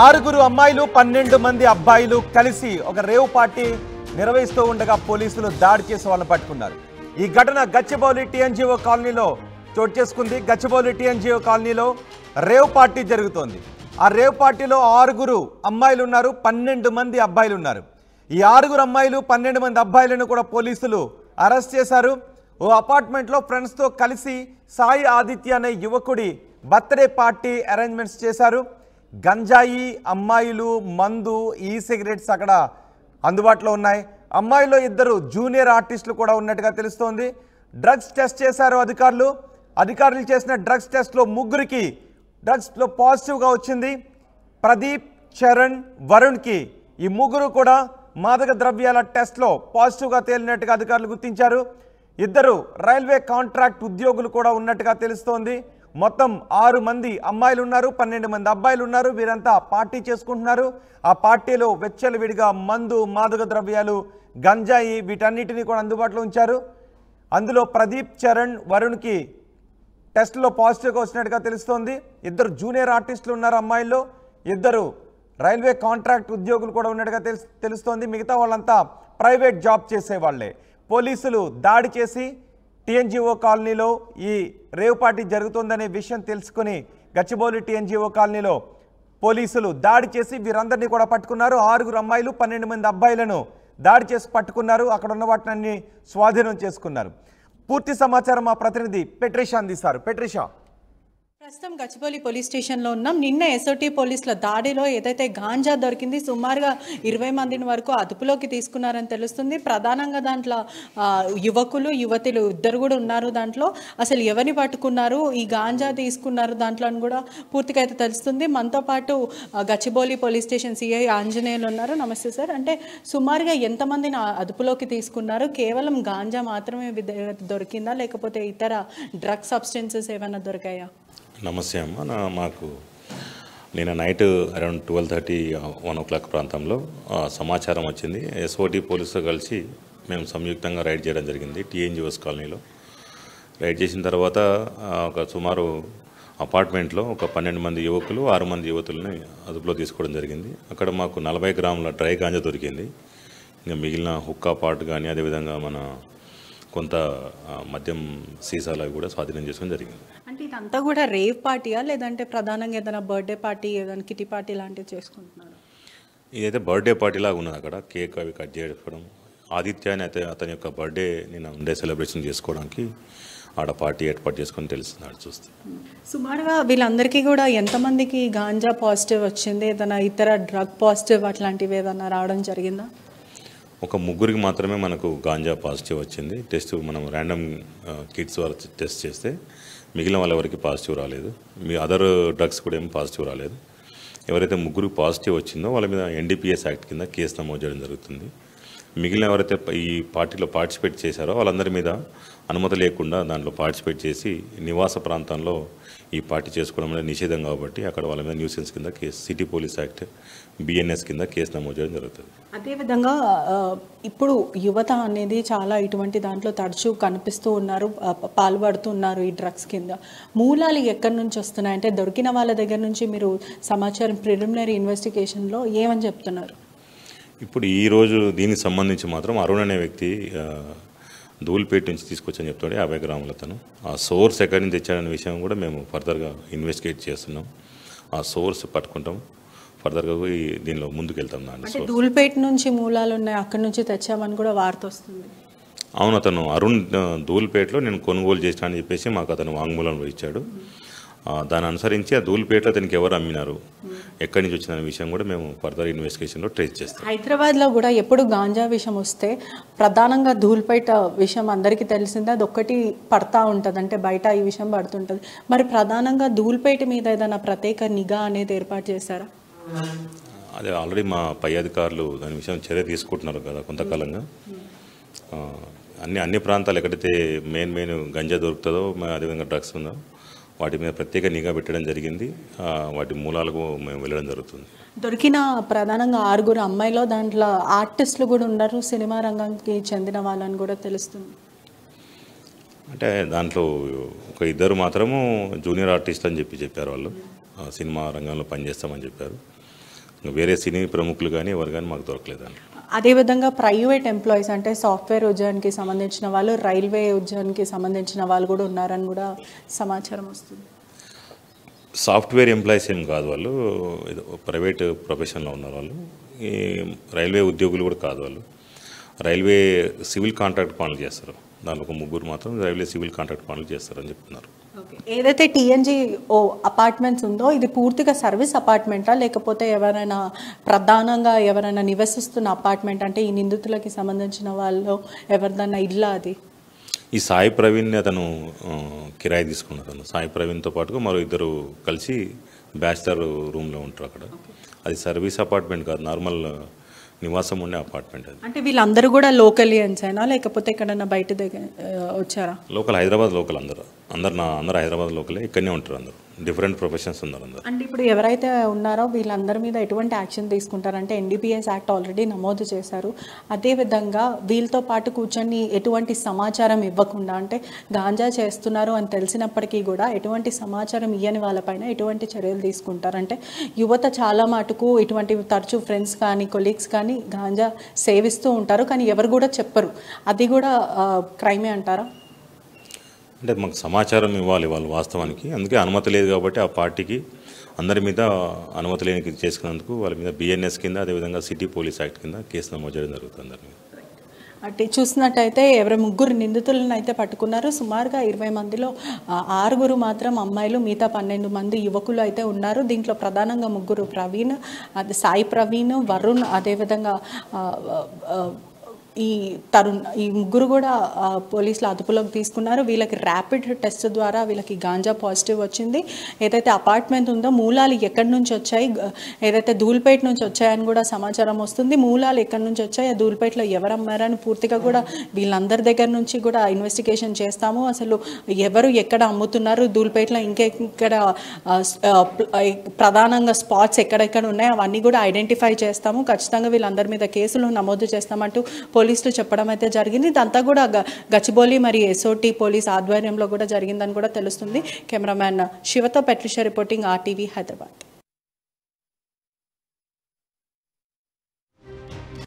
ఆరుగురు అమ్మాయిలు 12 మంది అబ్బాయిలు కలిసి ఒక రేవ్ పార్టీ నిర్వహిస్తూ ఉండగా పోలీసులు దాడి చేసి వాళ్ళని పట్టుకున్నారు. ఈ ఘటన గచ్చిబౌలి టీఎన్జీఓ కాలనీలో చోటు చేసుకుంది. గచ్చిబౌలి టీఎన్జీఓ కాలనీలో రేవ్ పార్టీ జరుగుతోంది. ఆ రేవ్ పార్టీలో ఆరుగురు అమ్మాయిలు ఉన్నారు, 12 మంది అబ్బాయిలు ఉన్నారు. ఈ ఆరుగురు అమ్మాయిలు 12 మంది అబ్బాయిలను కూడా పోలీసులు అరెస్ట్ చేశారు. ఓ అపార్ట్మెంట్లో ఫ్రెండ్స్తో కలిసి సాయి ఆదిత్య అనే యువకుడి బర్త్డే పార్టీ అరేంజ్మెంట్స్ చేశారు. గంజాయి, అమ్మాయిలు, మందు, ఈ సిగరెట్స్ అక్కడ అందుబాటులో ఉన్నాయి. అమ్మాయిలో 2 జూనియర్ ఆర్టిస్టులు కూడా ఉన్నట్టుగా తెలుస్తోంది. డ్రగ్స్ టెస్ట్ చేశారు అధికారులు చేసిన డ్రగ్స్ టెస్ట్లో 3కి డ్రగ్స్లో పాజిటివ్గా వచ్చింది. ప్రదీప్, చరణ్, వరుణ్కి ఈ 3 కూడా మాదక ద్రవ్యాల టెస్ట్లో పాజిటివ్గా తేలినట్టుగా అధికారులు గుర్తించారు. 2 రైల్వే కాంట్రాక్ట్ ఉద్యోగులు కూడా ఉన్నట్టుగా తెలుస్తోంది. మొత్తం 6 మంది అమ్మాయిలు ఉన్నారు, 12 మంది అబ్బాయిలు ఉన్నారు. వీరంతా పార్టీ చేసుకుంటున్నారు. ఆ పార్టీలో వెచ్చలవిడిగా మందు, మాదక ద్రవ్యాలు, గంజాయి వీటన్నిటిని కూడా అందుబాటులో ఉంచారు. అందులో ప్రదీప్, చరణ్, వరుణ్కి టెస్ట్లో పాజిటివ్గా వచ్చినట్టుగా తెలుస్తోంది. 2 జూనియర్ ఆర్టిస్టులు ఉన్నారు అమ్మాయిల్లో, 2 రైల్వే కాంట్రాక్ట్ ఉద్యోగులు కూడా ఉన్నట్టుగా తెలుస్తోంది. మిగతా వాళ్ళంతా ప్రైవేట్ జాబ్ చేసేవాళ్లే. పోలీసులు దాడి చేసి టీఎన్జీఓ కాలనీలో ఈ రేవ్ పార్టీ జరుగుతోందనే విషయం తెలుసుకుని గచ్చిబౌలి టీఎన్జీఓ కాలనీలో పోలీసులు దాడి చేసి వీరందరినీ కూడా పట్టుకున్నారు. 6 అమ్మాయిలు, 12 మంది అబ్బాయిలను దాడి చేసి పట్టుకున్నారు. అక్కడ ఉన్న వాటిని స్వాధీనం చేసుకున్నారు. పూర్తి సమాచారం మా ప్రతినిధి పెట్రిషా అందిస్తారు. పెట్రిషా, ప్రస్తుతం గచ్చిబౌలి పోలీస్ స్టేషన్లో ఉన్నాం. నిన్న ఎస్ఓటీ పోలీసుల దాడిలో ఏదైతే గాంజా దొరికింది, సుమారుగా 20 మందిని వరకు అదుపులోకి తీసుకున్నారని తెలుస్తుంది. ప్రధానంగా దాంట్లో యువకులు, యువతులు 2 కూడా ఉన్నారు. దాంట్లో అసలు ఎవరిని పట్టుకున్నారు, ఈ గాంజా తీసుకున్నారు దాంట్లో అని కూడా పూర్తిగా అయితే తెలుస్తుంది. మనతో పాటు Gachibowli police station CI Anjaneyulu ఉన్నారు. నమస్తే సార్. అంటే సుమారుగా ఎంతమందిని అదుపులోకి తీసుకున్నారు? కేవలం గాంజా మాత్రమే దొరికిందా, లేకపోతే ఇతర డ్రగ్ సబ్స్టెన్సెస్ ఏమైనా దొరికాయా? నమస్తే అమ్మ. మాకు నేను నైట్ అరౌండ్ 12:30, 1 o'clock ప్రాంతంలో సమాచారం వచ్చింది. ఎస్ఓటీ పోలీసుతో కలిసి మేము సంయుక్తంగా రైడ్ చేయడం జరిగింది టీఎన్జీఓస్ కాలనీలో. రైడ్ చేసిన తర్వాత ఒక సుమారు అపార్ట్మెంట్లో ఒక 12 మంది యువకులు, 6 మంది యువతులని అదుపులో తీసుకోవడం జరిగింది. అక్కడ మాకు 40 గ్రాముల డ్రై గాంజా దొరికింది. ఇంకా మిగిలిన హుక్కా పాట్ కానీ, అదేవిధంగా మన కొంత మద్యం సీసాలు కూడా స్వాధీనం చేసుకోవడం జరిగింది. అంటే ఇదంతా కూడా రేవ్ పార్టీయా, లేదంటే ప్రధానంగా ఏదైనా బర్త్డే పార్టీ, ఏదైనా కిటీ పార్టీ లాంటివి చేసుకుంటున్నారు? ఇదైతే బర్త్డే పార్టీ లాగా ఉన్నది. అక్కడ కేక్ అవి కట్ చేసుకోవడం, ఆదిత్య అని అయితే అతని యొక్క బర్త్డే నేను సెలబ్రేషన్ చేసుకోవడానికి ఆడ పార్టీ ఏర్పాటు చేసుకొని తెలుస్తుంది చూస్తే. సుమారుగా వీళ్ళందరికీ కూడా ఎంతమందికి గాంజా పాజిటివ్ వచ్చింది? ఏదైనా ఇతర డ్రగ్ పాజిటివ్ అట్లాంటివి ఏదైనా రావడం జరిగిందా? ఒక 3కి మాత్రమే మనకు గాంజా పాజిటివ్ వచ్చింది. టెస్ట్ మనం ర్యాండమ్ కిట్స్ వారు టెస్ట్ చేస్తే మిగిలిన వాళ్ళ ఎవరికి పాజిటివ్ రాలేదు. మీ అదర్ డ్రగ్స్ కూడా ఏమి పాజిటివ్ రాలేదు. ఎవరైతే 3 పాజిటివ్ వచ్చిందో వాళ్ళ మీద NDPS యాక్ట్ కింద కేసు నమోదు చేయడం జరుగుతుంది. మిగిలిన ఎవరైతే ఈ పార్టీలో పార్టిసిపేట్ చేశారో వాళ్ళందరి మీద అనుమతి లేకుండా దాంట్లో పార్టిసిపేట్ చేసి నివాస ప్రాంతంలో ఈ పార్టీ చేసుకోవడం అనేది నిషేధం కాబట్టి అక్కడ వాళ్ళ మీద న్యూసెన్స్ కింద case, city police act BNS కింద కేసు నమోదు చేయడం జరుగుతుంది. అదేవిధంగా ఇప్పుడు యువత అనేది చాలా ఇటువంటి దాంట్లో తరచూ కనిపిస్తూ ఉన్నారు, పాల్పడుతున్నారు ఈ డ్రగ్స్ కింద. మూలాలు ఎక్కడి నుంచి వస్తున్నాయి? అంటే దొరికిన వాళ్ళ దగ్గర నుంచి మీరు సమాచారం ప్రిలిమినరీ ఇన్వెస్టిగేషన్లో ఏమని చెప్తున్నారు? ఇప్పుడు ఈరోజు దీనికి సంబంధించి మాత్రం అరుణ్ అనే వ్యక్తి ధూల్పేట నుంచి తీసుకొచ్చని చెప్తాడు 50 గ్రాముల తను. ఆ సోర్స్ ఎక్కడి నుంచి తెచ్చాడనే విషయం కూడా మేము ఫర్దర్గా ఇన్వెస్టిగేట్ చేస్తున్నాం. ఆ సోర్స్ పట్టుకుంటాం, ఫర్దర్గా దీనిలో ముందుకు వెళ్తాం. దాన్ని ధూల్పేట నుంచి మూలాలు ఉన్నాయి, అక్కడి నుంచి తెచ్చామని కూడా వార్త వస్తుంది. అవును, అతను అరుణ్ ధూల్పేటలో నేను కొనుగోలు చేసినా అని చెప్పేసి మాకు అతను వాంగ్మూలంలో ఇచ్చాడు. దాన్ని అనుసరించి ఆ ధూల్పేటలో అతనికి ఎవరు అమ్మినారు, ఎక్కడి నుంచి వచ్చిన విషయం కూడా మేము ఫర్దర్ ఇన్వెస్టిగేషన్లో ట్రేస్ చేస్తాం. హైదరాబాద్లో కూడా ఎప్పుడు గాంజా విషయం వస్తే ప్రధానంగా ధూల్పేట విషయం అందరికీ తెలిసిందే, అది ఒక్కటి పడతా ఉంటుంది, అంటే బయట ఈ విషయం పడుతుంటుంది. మరి ప్రధానంగా ధూల్పేట మీద ఏదైనా ప్రత్యేక నిఘా అనేది ఏర్పాటు చేశారా? అదే ఆల్రెడీ మా పై అధికారులు దాని విషయం చర్య తీసుకుంటున్నారు కదా కొంతకాలంగా. అన్ని ప్రాంతాలు ఎక్కడైతే మెయిన్ గంజా దొరుకుతుందో, అదేవిధంగా డ్రగ్స్ ఉందో వాటి మీద ప్రత్యేక నిఘా పెట్టడం జరిగింది. వాటి మూలాలకు మేము వెళ్ళడం జరుగుతుంది. దొరికిన ప్రధానంగా 6 అమ్మాయిలో దాంట్లో ఆర్టిస్టులు కూడా ఉన్నారు, సినిమా రంగానికి చెందిన వాళ్ళని కూడా తెలుస్తుంది. అంటే దాంట్లో ఒక 2 మాత్రము జూనియర్ ఆర్టిస్ట్ అని చెప్పారు. వాళ్ళు సినిమా రంగంలో పనిచేస్తామని చెప్పారు. వేరే సినీ ప్రముఖులు కానీ ఎవరు కానీ మాకు దొరకలేదండి. అదేవిధంగా ప్రైవేట్ ఎంప్లాయీస్ అంటే సాఫ్ట్వేర్ ఉద్యోగానికి సంబంధించిన వాళ్ళు, రైల్వే ఉద్యోగానికి సంబంధించిన వాళ్ళు కూడా ఉన్నారని కూడా సమాచారం వస్తుంది. సాఫ్ట్వేర్ ఎంప్లాయీస్ ఏం కాదు, వాళ్ళు ఏదో ప్రైవేట్ ప్రొఫెషన్లో ఉన్నారు వాళ్ళు. ఈ రైల్వే ఉద్యోగులు కూడా కాదు వాళ్ళు. రైల్వే సివిల్ కాంట్రాక్ట్ పనులు చేస్తారు. దాంట్లో ఒక ముగ్గురు మాత్రం రైల్వే సివిల్ కాంట్రాక్ట్ పనులు చేస్తారని చెప్తున్నారు. ఏదైతే టీఎన్జిఓ అపార్ట్మెంట్స్ ఉందో ఇది పూర్తిగా సర్వీస్ అపార్ట్మెంటా, లేకపోతే ఎవరైనా ప్రధానంగా ఎవరైనా నివసిస్తున్న అపార్ట్మెంట్, అంటే ఈ నిందితులకి సంబంధించిన వాళ్ళు ఎవరిదన్నా ఇల్లా అది? ఈ సాయి ప్రవీణ్ని అతను కిరాయి తీసుకున్నారు. సాయి ప్రవీణ్తో పాటుగా మరో ఇద్దరు కలిసి బ్యాచిలర్ రూమ్లో ఉంటారు అక్కడ. అది సర్వీస్ అపార్ట్మెంట్ కాదు, నార్మల్ నివాసం ఉండే అపార్ట్మెంట్ అది. అంటే వీళ్ళందరూ కూడా లోకలియన్స్ అయినా లేకపోతే ఎక్కడన్నా బయట దగ్గర వచ్చారా? Local, Hyderabad local. అందరు హైదరాబాద్ లోకలే, ఇక్కడనే ఉంటారు. అందరు డిఫరెంట్ ప్రొఫెషన్స్ ఉన్నారు అందరు. అంటే ఇప్పుడు ఎవరైతే ఉన్నారో వీళ్ళందరి మీద ఎటువంటి యాక్షన్ తీసుకుంటారంటే ఎన్డీపీఎస్ యాక్ట్ ఆల్రెడీ నమోదు చేశారు. అదేవిధంగా వీళ్ళతో పాటు కూర్చొని ఎటువంటి సమాచారం ఇవ్వకుండా, అంటే గాంజా చేస్తున్నారు అని తెలిసినప్పటికీ కూడా ఎటువంటి సమాచారం ఇవ్వని వాళ్ళపైన ఎటువంటి చర్యలు తీసుకుంటారంటే, యువత చాలా మటుకు ఇటువంటి తరచూ ఫ్రెండ్స్ కానీ కొలీగ్స్ కానీ గాంజా సేవిస్తూ ఉంటారు, కానీ ఎవరు కూడా చెప్పరు. అది కూడా క్రైమే అంటారా? అంటే మాకు సమాచారం ఇవ్వాలి వాళ్ళు వాస్తవానికి. అందుకే అనుమతి లేదు కాబట్టి ఆ పార్టీకి అందరి మీద అనుమతి లేని చేసుకున్నందుకు వాళ్ళ మీద బిఎన్ఎస్ కింద, అదేవిధంగా సిటీ పోలీస్ యాక్ట్ కింద కేసు నమోదు చేయడం జరుగుతుంది అందరి మీద. అంటే చూసినట్టయితే ఎవరి ముగ్గురు నిందితులను అయితే పట్టుకున్నారు. సుమారుగా 20 మందిలో 6 మాత్రం అమ్మాయిలు, మిగతా 12 మంది యువకులు అయితే ఉన్నారు. దీంట్లో ప్రధానంగా ముగ్గురు ప్రవీణ్, అది సాయి ప్రవీణ్, వరుణ్, అదేవిధంగా ఈ తరుణ్, ఈ ముగ్గురు కూడా పోలీసులు అదుపులోకి తీసుకున్నారు. వీళ్ళకి ర్యాపిడ్ టెస్ట్ ద్వారా వీళ్ళకి గాంజా పాజిటివ్ వచ్చింది. ఏదైతే అపార్ట్మెంట్ ఉందో మూలాలు ఎక్కడి నుంచి వచ్చాయి, ఏదైతే ధూల్పేట నుంచి వచ్చాయని కూడా సమాచారం వస్తుంది. మూలాలు ఎక్కడి నుంచి వచ్చాయి, ఆ ధూల్పేటలో ఎవరు అమ్మారని పూర్తిగా కూడా వీళ్ళందరి దగ్గర నుంచి కూడా ఇన్వెస్టిగేషన్ చేస్తాము. అసలు ఎవరు ఎక్కడ అమ్ముతున్నారు, ధూల్పేటలో ఇంకెక్కడ ప్రధానంగా స్పాట్స్ ఎక్కడెక్కడ ఉన్నాయో అవన్నీ కూడా ఐడెంటిఫై చేస్తాము. ఖచ్చితంగా వీళ్ళందరి మీద కేసులు నమోదు చేస్తామంటూ పోలీసులు చెప్పడం అయితే జరిగింది. ఇదంతా కూడా గచ్చిబౌలి మరియు ఎస్ఓటీ పోలీస్ ఆధ్వర్యంలో కూడా జరిగిందని కూడా తెలుస్తుంది. Cameraman శివతో పెట్రిషా reporting RTV Hyderabad.